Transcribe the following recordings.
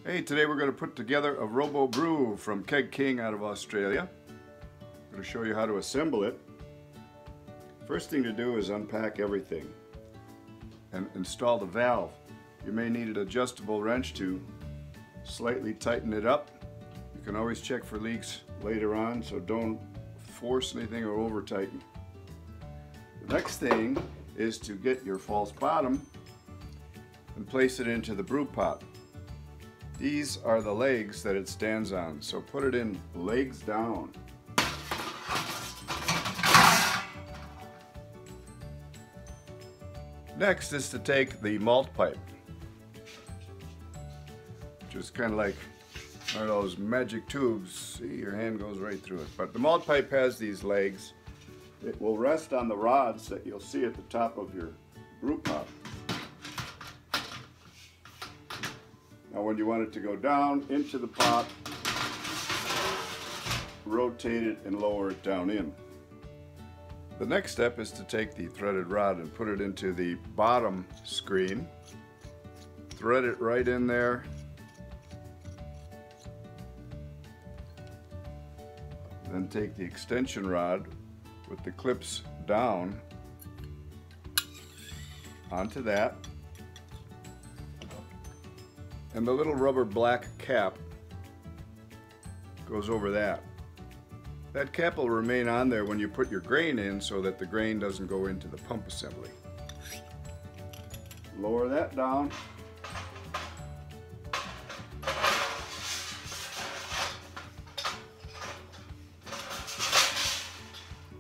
Hey, today we're going to put together a RoboBrew from Keg King out of Australia. I'm going to show you how to assemble it. First thing to do is unpack everything and install the valve. You may need an adjustable wrench to slightly tighten it up. You can always check for leaks later on, so don't force anything or over tighten. The next thing is to get your false bottom and place it into the brew pot. These are the legs that it stands on, so put it in legs down. Next is to take the malt pipe, which is kind of like one of those magic tubes. See, your hand goes right through it. But the malt pipe has these legs. It will rest on the rods that you'll see at the top of your brew pot. Now when you want it to go down into the pot, rotate it and lower it down in. The next step is to take the threaded rod and put it into the bottom screen. Thread it right in there. Then take the extension rod with the clips down onto that. And the little rubber black cap goes over that. That cap will remain on there when you put your grain in so that the grain doesn't go into the pump assembly. Lower that down.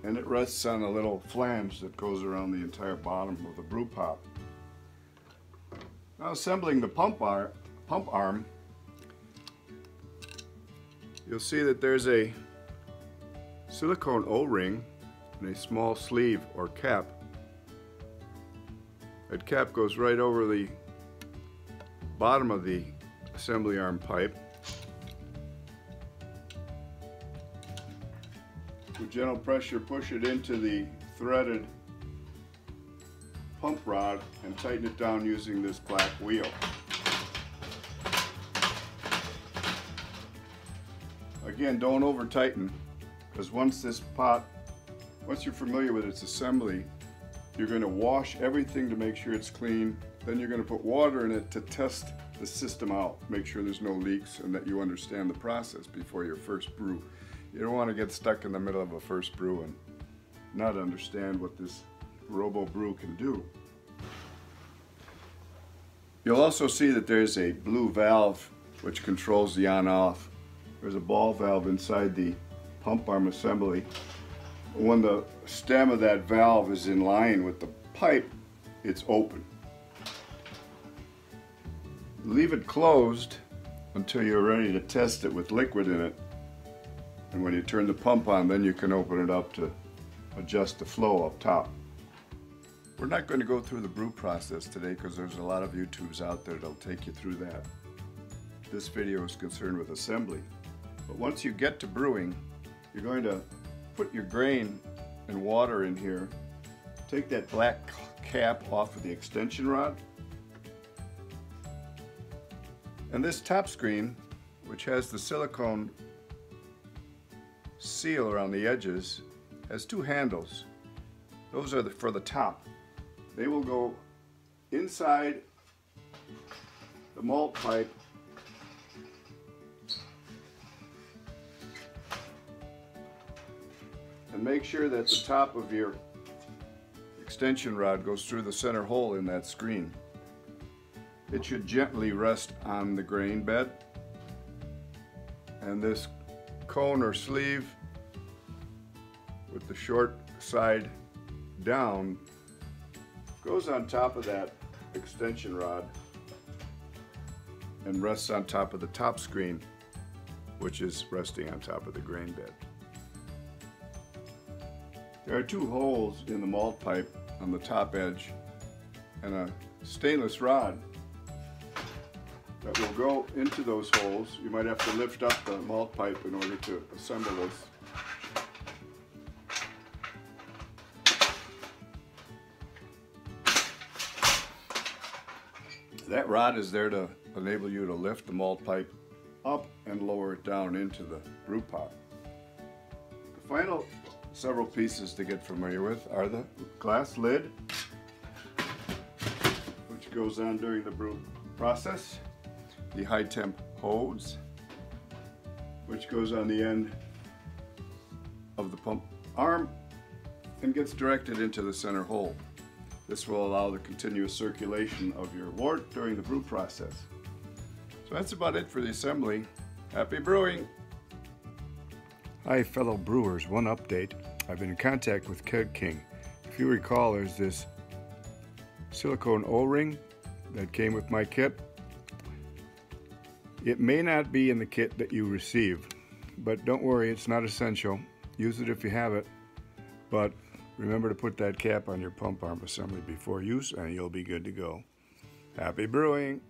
And it rests on a little flange that goes around the entire bottom of the brew pot. Now assembling the pump arm, you'll see that there's a silicone O-ring and a small sleeve or cap. That cap goes right over the bottom of the assembly arm pipe. With gentle pressure, push it into the threaded pump rod and tighten it down using this black wheel. Again, don't over tighten, because once you're familiar with its assembly, you're going to wash everything to make sure it's clean. Then you're going to put water in it to test the system out, make sure there's no leaks and that you understand the process before your first brew. You don't want to get stuck in the middle of a first brew and not understand what this RoboBrew can do. You'll also see that there's a blue valve which controls the on-off. There's a ball valve inside the pump arm assembly. When the stem of that valve is in line with the pipe, it's open. Leave it closed until you're ready to test it with liquid in it. And when you turn the pump on, then you can open it up to adjust the flow up top. We're not going to go through the brew process today because there's a lot of YouTubes out there that'll take you through that. This video is concerned with assembly. But once you get to brewing, you're going to put your grain and water in here. Take that black cap off of the extension rod. And this top screen, which has the silicone seal around the edges, has two handles. Those are for the top. They will go inside the malt pipe and make sure that the top of your extension rod goes through the center hole in that screen. It should gently rest on the grain bed, and this cone or sleeve with the short side down goes on top of that extension rod and rests on top of the top screen, which is resting on top of the grain bed. There are two holes in the malt pipe on the top edge and a stainless rod that will go into those holes. You might have to lift up the malt pipe in order to assemble this. That rod is there to enable you to lift the malt pipe up and lower it down into the brew pot. The final several pieces to get familiar with are the glass lid, which goes on during the brew process, the high temp hose, which goes on the end of the pump arm and gets directed into the center hole. This will allow the continuous circulation of your wort during the brew process. So that's about it for the assembly. Happy brewing! Hi fellow brewers, one update. I've been in contact with Keg King. If you recall, there's this silicone O-ring that came with my kit. It may not be in the kit that you receive, but don't worry, it's not essential. Use it if you have it, but remember to put that cap on your pump arm assembly before use and you'll be good to go. Happy brewing!